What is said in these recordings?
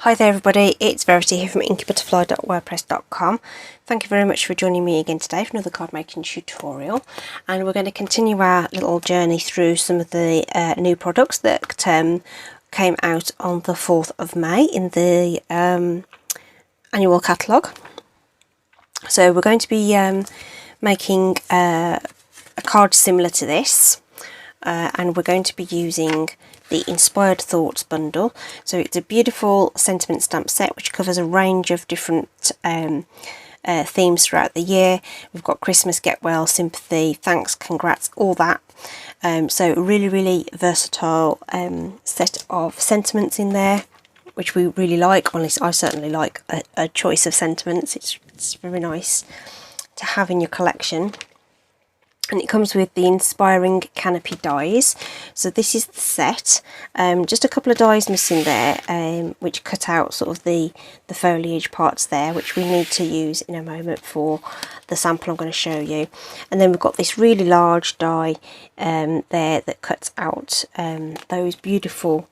Hi there everybody, it's Verity here from inkybutterfly.wordpress.com. Thank you very much for joining me again today for another card making tutorial, and we're going to continue our little journey through some of the new products that came out on the 4th of May in the annual catalogue. So we're going to be making a card similar to this, and we're going to be using the Inspired Thoughts bundle. So it's a beautiful sentiment stamp set which covers a range of different themes throughout the year. We've got Christmas, get well, sympathy, thanks, congrats, all that. So really versatile set of sentiments in there, which we really like. Honestly, I certainly like a choice of sentiments. It's very nice to have in your collection. And it comes with the inspiring Canopy dies. So this is the set. Just a couple of dies missing there, which cut out sort of the foliage parts there, which we need to use in a moment for the sample I'm going to show you. And then we've got this really large die there that cuts out those beautiful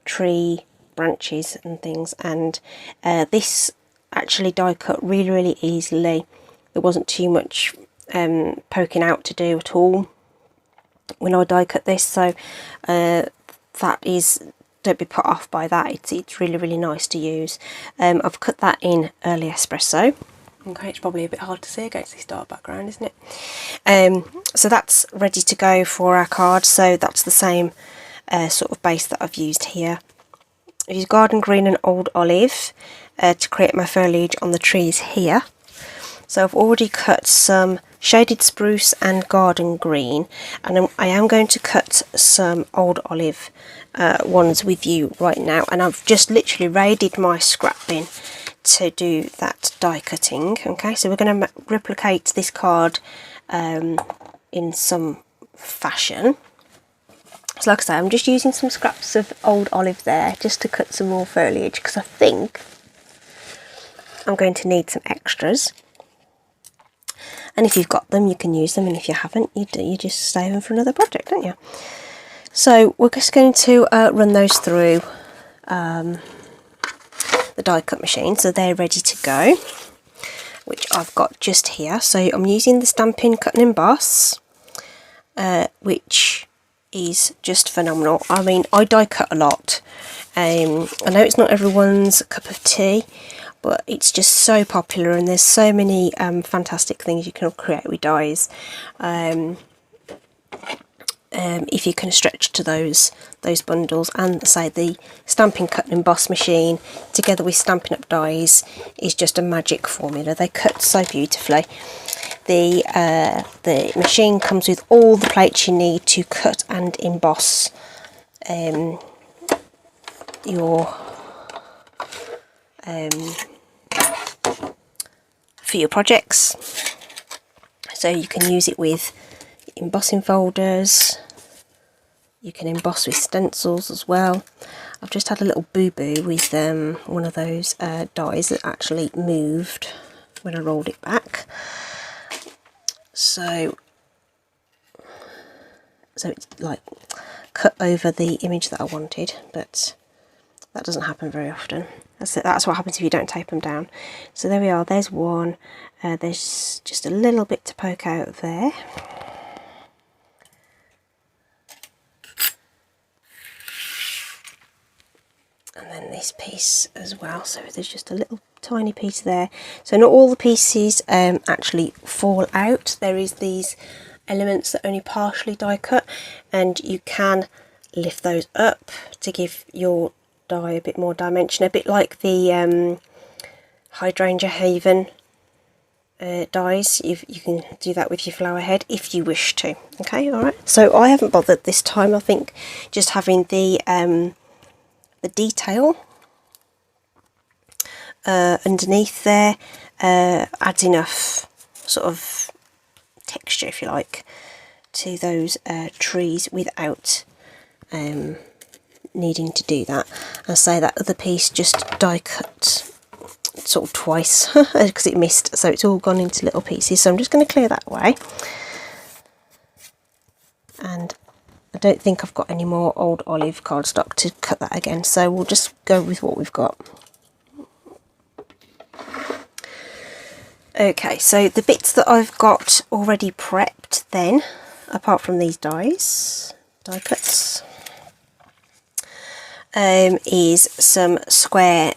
tree branches and things. And this actually die cut really easily. There wasn't too much poking out to do at all when I die cut this, so that is, don't be put off by that. It's really nice to use. I've cut that in early espresso. Okay, it's probably a bit hard to see against this dark background, isn't it? So that's ready to go for our card. So that's the same sort of base that I've used here. I used garden green and old olive to create my foliage on the trees here. So I've already cut some shaded spruce and garden green, and I am going to cut some old olive ones with you right now, and I've just literally raided my scrap bin to do that die cutting. Okay, so we're going to replicate this card in some fashion. So like I say, I'm just using some scraps of old olive there just to cut some more foliage, because I think I'm going to need some extras. And if you've got them, you can use them, and if you haven't, you just save them for another project, don't you? So we're just going to run those through the die cut machine, so they're ready to go, which I've got just here. So I'm using the Stampin' Cut and Emboss, which is just phenomenal. I mean, I die cut a lot. I know it's not everyone's cup of tea, but it's just so popular, and there's so many fantastic things you can create with dies if you can stretch to those bundles. And say the Stampin' Cut and Emboss machine together with Stampin' Up dies is just a magic formula. They cut so beautifully. The machine comes with all the plates you need to cut and emboss for your projects. So you can use it with embossing folders, you can emboss with stencils as well. I've just had a little boo-boo with one of those dies that actually moved when I rolled it back. So it's like cut over the image that I wanted, but that doesn't happen very often. That's what happens if you don't tape them down. So there we are, there's one. There's just a little bit to poke out there. And then this piece as well, so there's just a little tiny piece there. So not all the pieces actually fall out. There is these elements that only partially die cut, and you can lift those up to give your die a bit more dimension, a bit like the Hydrangea Haven dies. You can do that with your flower head if you wish to. Okay, alright. So I haven't bothered this time. I think just having the detail underneath there adds enough sort of texture, if you like, to those trees without needing to do that. And say that other piece just die cut sort of twice because it missed, so it's all gone into little pieces. So I'm just going to clear that away, and don't think I've got any more old olive cardstock to cut that again, so we'll just go with what we've got. Okay, so the bits that I've got already prepped then, apart from these die cuts, is some square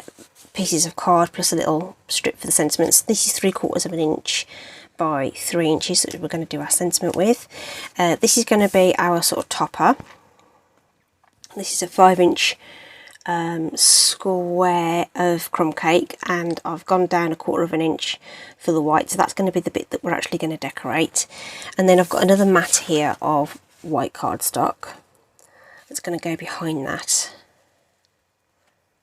pieces of card plus a little strip for the sentiments. This is 3/4 of an inch by 3 inches that we're going to do our sentiment with. This is going to be our sort of topper. This is a 5-inch square of crumb cake, and I've gone down 1/4 of an inch for the white, so that's going to be the bit that we're actually going to decorate. And then I've got another mat here of white cardstock that's going to go behind that,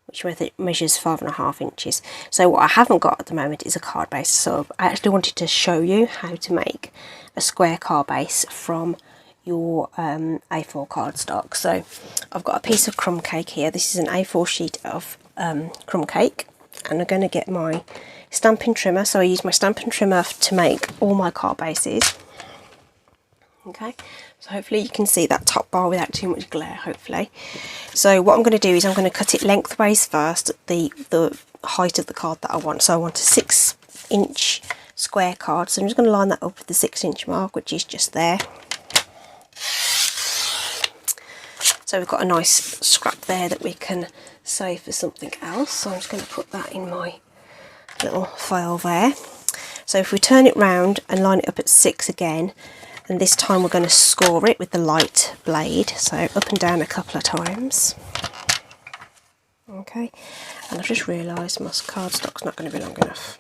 which measures 5.5 inches. So what I haven't got at the moment is a card base, so I actually wanted to show you how to make a square card base from your A4 cardstock. So I've got a piece of crumb cake here. This is an A4 sheet of crumb cake, and I'm going to get my stamping trimmer. So I use my stamping trimmer to make all my card bases. Okay, so hopefully you can see that top bar without too much glare, hopefully. So what I'm going to do is I'm going to cut it lengthways first at the height of the card that I want. So I want a 6-inch square card, so I'm just going to line that up with the 6-inch mark, which is just there. So we've got a nice scrap there that we can save for something else. So I'm just going to put that in my little file there. So if we turn it round and line it up at 6 again, and this time we're going to score it with the light blade, so up and down a couple of times. Okay, and I've just realised my cardstock's not going to be long enough.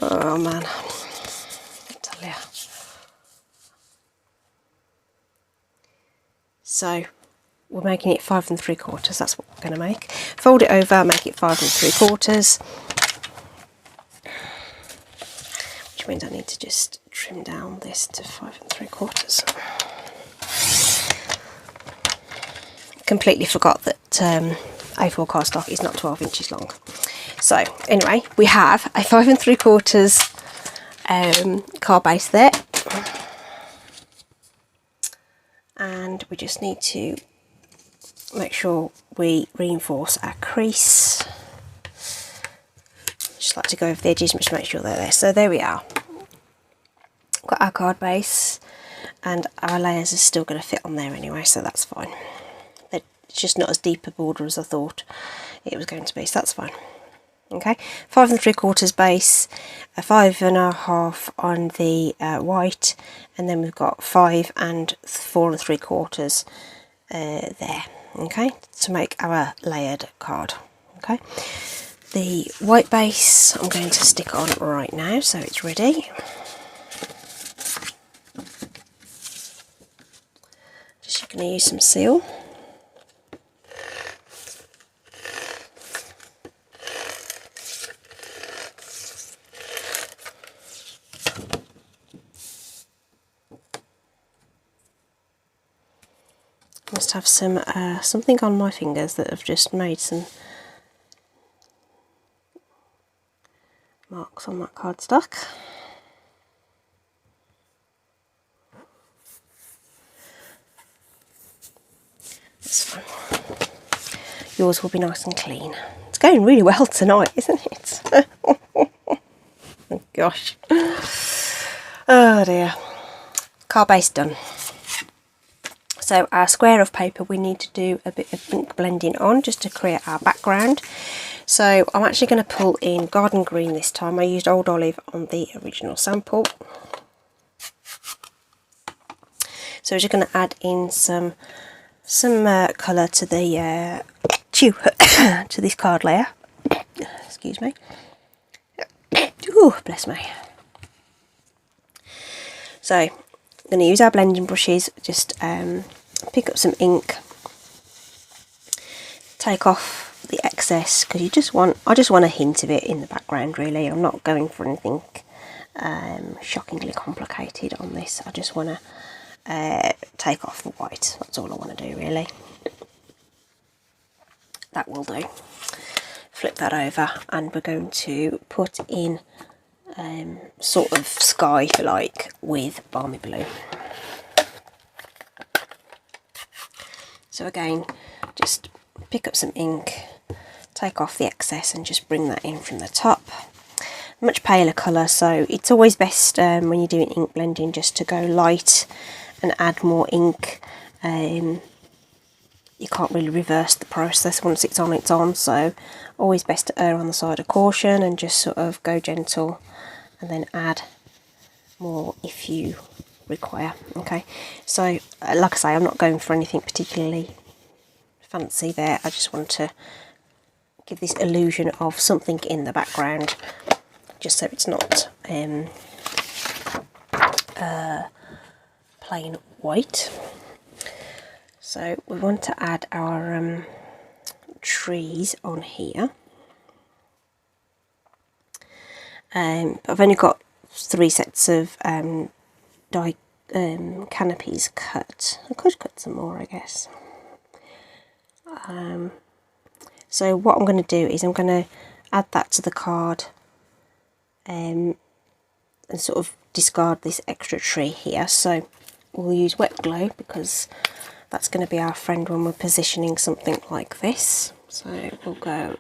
Oh man, I tell you. So we're making it 5 3/4. That's what we're going to make. Fold it over, make it 5 3/4. Which means I need to just trim down this to 5 3/4. Completely forgot that A4 cardstock is not 12 inches long. So anyway, we have a 5 3/4 card base there, and we just need to make sure we reinforce our crease. Just like to go over the edges and just make sure they're there. So there we are. Got our card base, and our layers are still going to fit on there anyway, so that's fine. It's just not as deep a border as I thought it was going to be, so that's fine. Okay, 5 3/4 base, a 5.5 on the white, and then we've got 5 and 4 3/4 there. Okay, to make our layered card. Okay. The white base I'm going to stick on right now, so it's ready. Just going to use some seal. Must have some something on my fingers that have just made some marks on that cardstock. That's fine. Yours will be nice and clean. It's going really well tonight, isn't it? Oh gosh. Oh dear. Card base done. So our square of paper, we need to do a bit of ink blending on just to create our background. So I'm actually going to pull in garden green this time. I used old olive on the original sample. So we're just going to add in some colour to the to this card layer. Excuse me. Ooh, bless me. So I'm going to use our blending brushes. Just pick up some ink, take off the excess, because I just want a hint of it in the background really. I'm not going for anything shockingly complicated on this. I just want to take off the white. That's all I want to do really. That will do. Flip that over, and we're going to put in sort of sky, if you like, with balmy blue. So again, just pick up some ink, take off the excess and just bring that in from the top. Much paler colour, so it's always best when you're doing ink blending just to go light and add more ink. You can't really reverse the process. Once it's on, so always best to err on the side of caution and just sort of go gentle and then add more if you require. Okay, so like I say, I'm not going for anything particularly fancy there. I just want to give this illusion of something in the background, just so it's not plain white. So we want to add our trees on here. I've only got 3 sets of die canopies cut. I could cut some more, I guess. So what I'm going to do is I'm going to add that to the card and sort of discard this extra tree here. So we'll use wet glue because that's going to be our friend when we're positioning something like this. So we'll go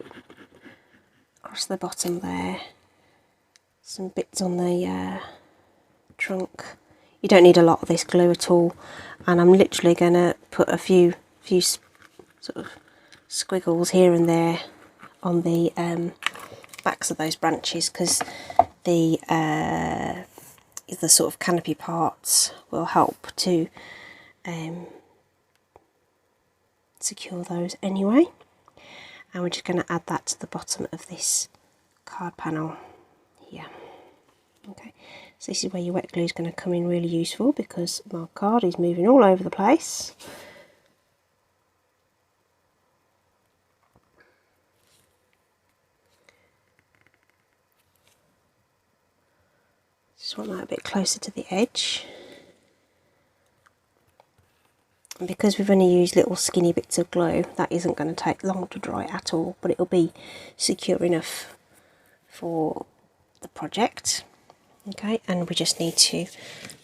across the bottom there, some bits on the trunk. You don't need a lot of this glue at all, and I'm literally going to put a few sort of squiggles here and there on the backs of those branches, because the sort of canopy parts will help to secure those anyway. And we're just going to add that to the bottom of this card panel here. Okay, so this is where your wet glue is going to come in really useful, because my card is moving all over the place. Just want that a bit closer to the edge. And because we've only used little skinny bits of glue, that isn't going to take long to dry at all, but it'll be secure enough for the project. Okay, and we just need to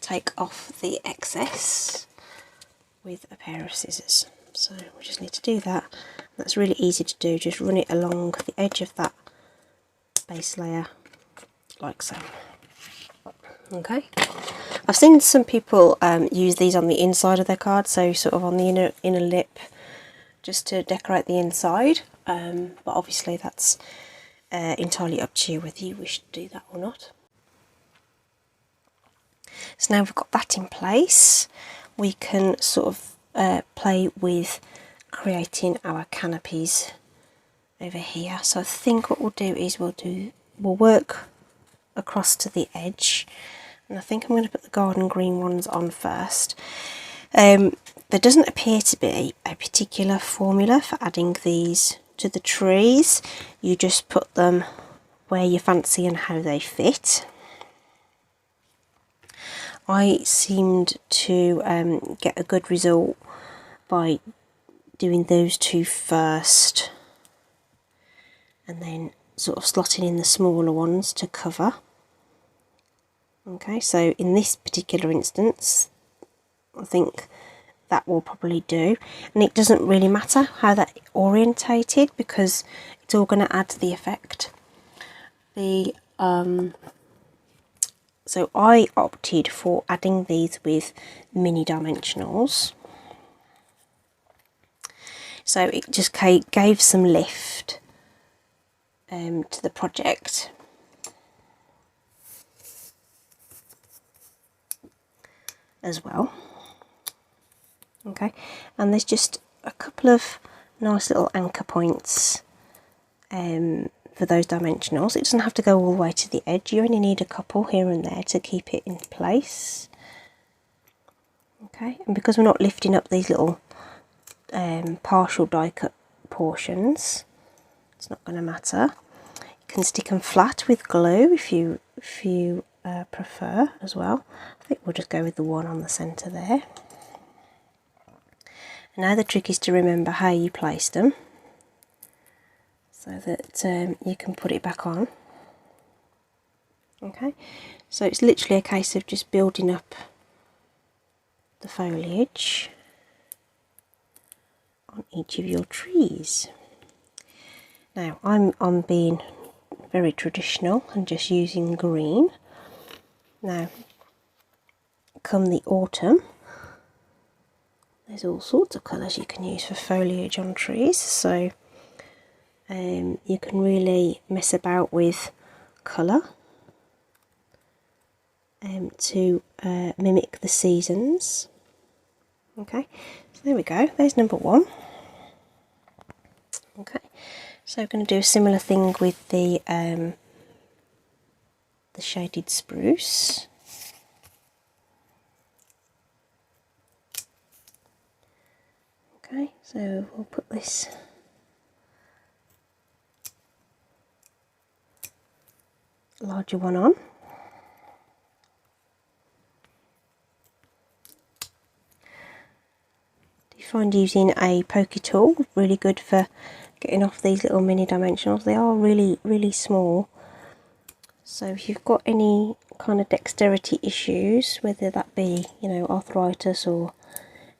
take off the excess with a pair of scissors. So we just need to do that. That's really easy to do, just run it along the edge of that base layer like so. Okay, I've seen some people use these on the inside of their card, so sort of on the inner lip, just to decorate the inside, but obviously that's entirely up to you whether you wish to do that or not. So now we've got that in place, we can sort of play with creating our canopies over here. So I think what we'll do is we'll work across to the edge, and I think I'm going to put the garden green ones on first. There doesn't appear to be a particular formula for adding these to the trees. You just put them where you fancy and how they fit. I seemed to get a good result by doing those two first and then sort of slotting in the smaller ones to cover. Okay, so in this particular instance, I think that will probably do, and it doesn't really matter how they're orientated because it's all going to add to the effect. So I opted for adding these with mini dimensionals, so it just gave some lift to the project. As well. Okay, and there's just a couple of nice little anchor points for those dimensionals. It doesn't have to go all the way to the edge, you only need a couple here and there to keep it in place. Okay, and because we're not lifting up these little partial die cut portions, it's not going to matter. You can stick them flat with glue if you prefer as well. I think we'll just go with the one on the centre there. And now the trick is to remember how you place them so that you can put it back on. Okay, so it's literally a case of just building up the foliage on each of your trees. Now I'm being very traditional and just using green. Now come the autumn, there's all sorts of colours you can use for foliage on trees, so you can really mess about with colour to mimic the seasons. Okay, so there we go, there's number one. Okay, so we're going to do a similar thing with the shaded spruce. Okay, so we'll put this larger one on. Do you find using a pokey tool really good for getting off these little mini dimensionals? They are really small, so if you've got any kind of dexterity issues, whether that be, you know, arthritis or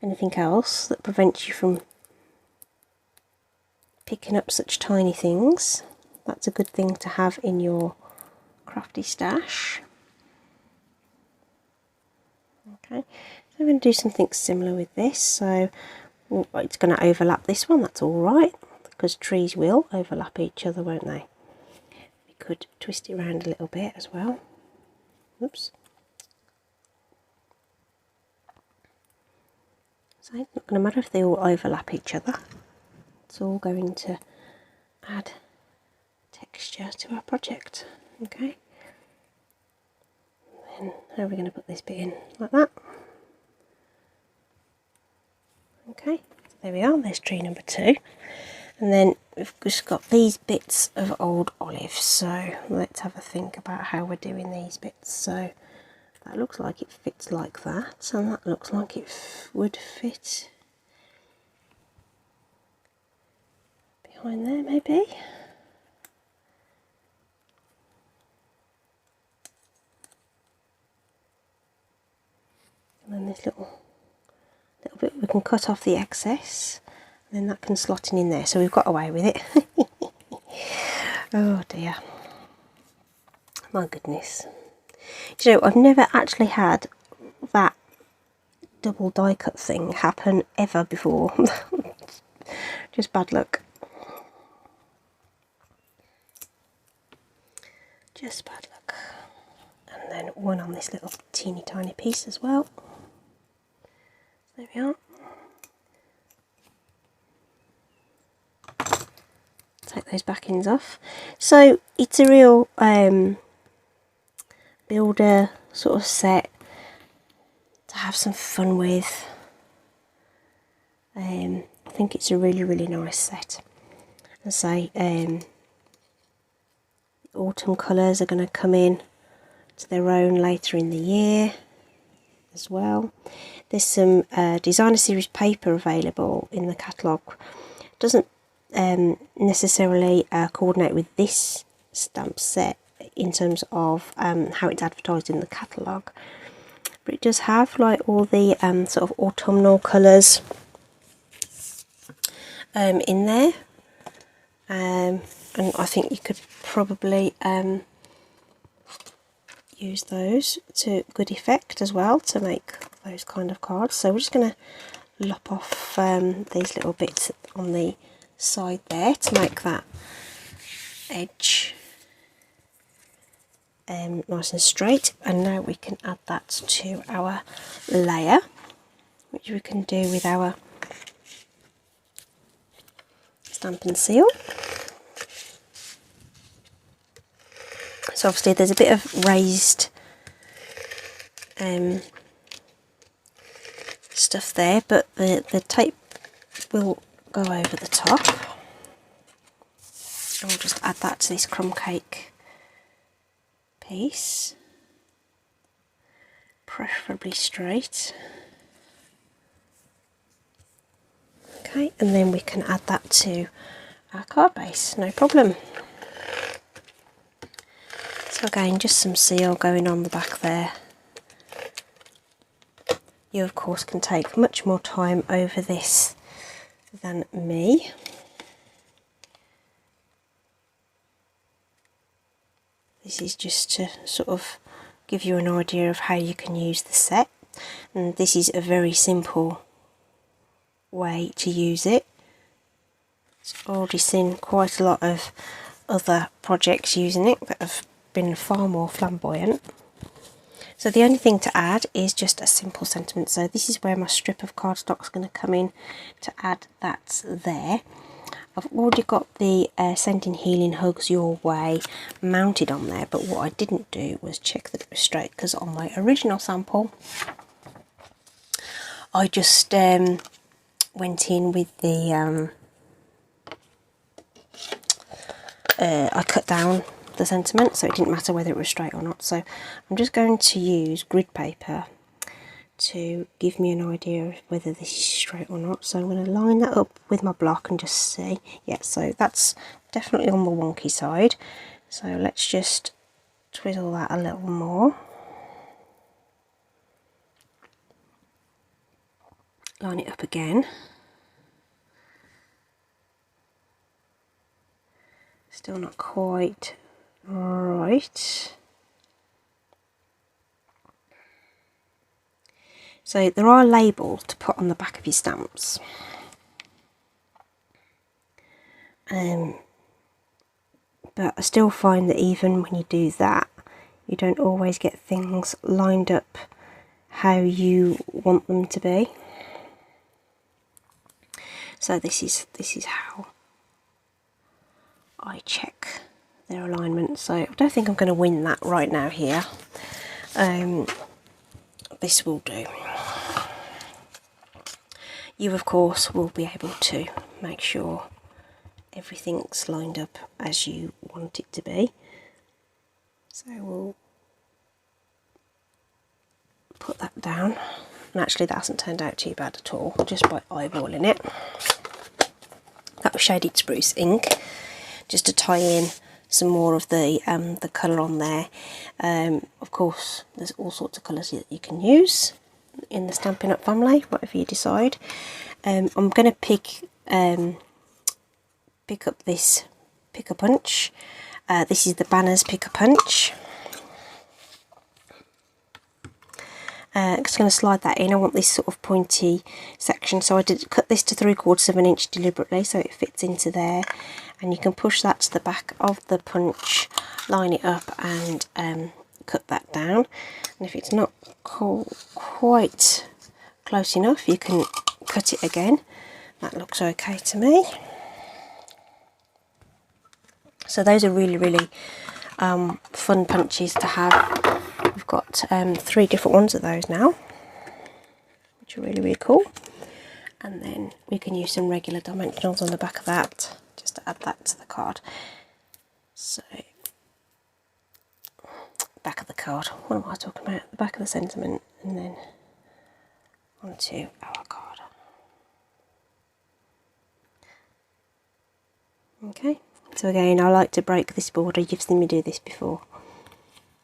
anything else that prevents you from picking up such tiny things, that's a good thing to have in your crafty stash. Okay, so I'm going to do something similar with this. So it's going to overlap this one, that's alright, because trees will overlap each other, won't they? We could twist it around a little bit as well. Oops. So it's not going to matter if they all overlap each other. It's all going to add texture to our project. Okay. And how are we going to put this bit in? Like that. Okay. So there we are. There's tree number 2. And then we've just got these bits of old olive. So let's have a think about how we're doing these bits. So that looks like it fits like that, and that looks like it would fit behind there maybe. And then this little bit we can cut off the excess, and then that can slot in there, so we've got away with it. Oh dear, my goodness. Do you know, I've never actually had that double die cut thing happen ever before. Just bad luck. Just bad luck. And then one on this little teeny tiny piece as well. There we are. Take those backings off. So it's a real builder sort of set to have some fun with. I think it's a really nice set. As I say, autumn colours are going to come in to their own later in the year as well. There's some designer series paper available in the catalogue. Doesn't necessarily coordinate with this stamp set in terms of how it's advertised in the catalogue, but it does have like all the sort of autumnal colours in there, and I think you could probably use those to good effect as well to make those kind of cards. So we're just going to lop off these little bits on the side there to make that edge nice and straight, and now we can add that to our layer, which we can do with our stamp and seal. So obviously there's a bit of raised stuff there, but the tape will go over the top, and we'll just add that to this crumb cake piece, preferably straight. Okay, and then we can add that to our card base, no problem. So again, just some seal going on the back there. You of course can take much more time over this than me. This is just to sort of give you an idea of how you can use the set, and this is a very simple way to use it. I've already seen quite a lot of other projects using it that have been far more flamboyant. So the only thing to add is just a simple sentiment. So this is where my strip of cardstock is going to come in to add that there. I've already got the Sending Healing Hugs Your Way mounted on there, but what I didn't do was check that it was straight, because on my original sample I just went in with the I cut down the sentiment, so it didn't matter whether it was straight or not. So I'm just going to use grid paper to give me an idea of whether this is straight or not. So I'm going to line that up with my block and just see. Yeah, so that's definitely on the wonky side. So let's just twiddle that a little more. Line it up again. Still not quite right. So there are labels to put on the back of your stamps. But I still find that even when you do that, you don't always get things lined up how you want them to be. So this is how I check their alignment. So I don't think I'm going to win that right now here. This will do. You of course will be able to make sure everything's lined up as you want it to be. So we'll put that down, and actually that hasn't turned out too bad at all, just by eyeballing it. That was shaded spruce ink, just to tie in some more of the colour on there. Of course there's all sorts of colours that you can use in the Stampin' Up family, whatever you decide. I'm going to pick up this Pick-a-Punch. This is the Banners Pick-a-Punch. I'm just going to slide that in. I want this sort of pointy section, so I did cut this to 3/4 of an inch deliberately so it fits into there, and you can push that to the back of the punch, line it up and cut that down. And if it's not quite close enough, you can cut it again. That looks okay to me. So those are really fun punches to have. We've got 3 different ones of those now, which are really cool. And then we can use some regular dimensionals on the back of that, just to add that to the card. So, back of the card, what am I talking about? The back of the sentiment, and then onto our card. Okay, so again, I like to break this border. You've seen me do this before.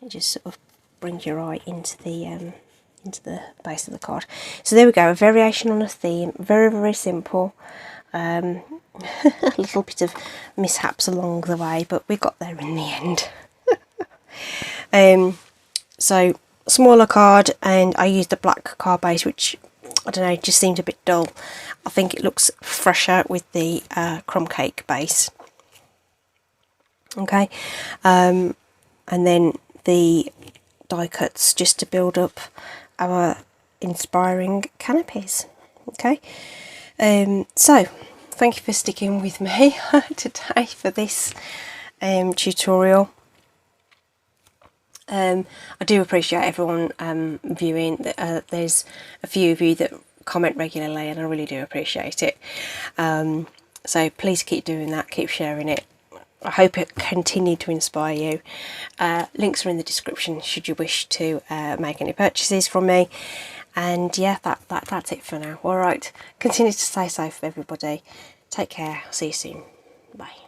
It just sort of brings your eye into the base of the card. So there we go, a variation on a theme, very simple. A little bit of mishaps along the way, but we got there in the end. So smaller card, and I used the black card base, which I don't know, just seemed a bit dull. I think it looks fresher with the crumb cake base. Okay, and then the die cuts just to build up our inspiring canopies. Okay, so thank you for sticking with me today for this tutorial. I do appreciate everyone viewing. There's a few of you that comment regularly, and I really do appreciate it. So please keep doing that, keep sharing it. I hope it continued to inspire you. Links are in the description should you wish to make any purchases from me. And yeah, that's it for now. Alright, continue to stay safe everybody. Take care, see you soon. Bye.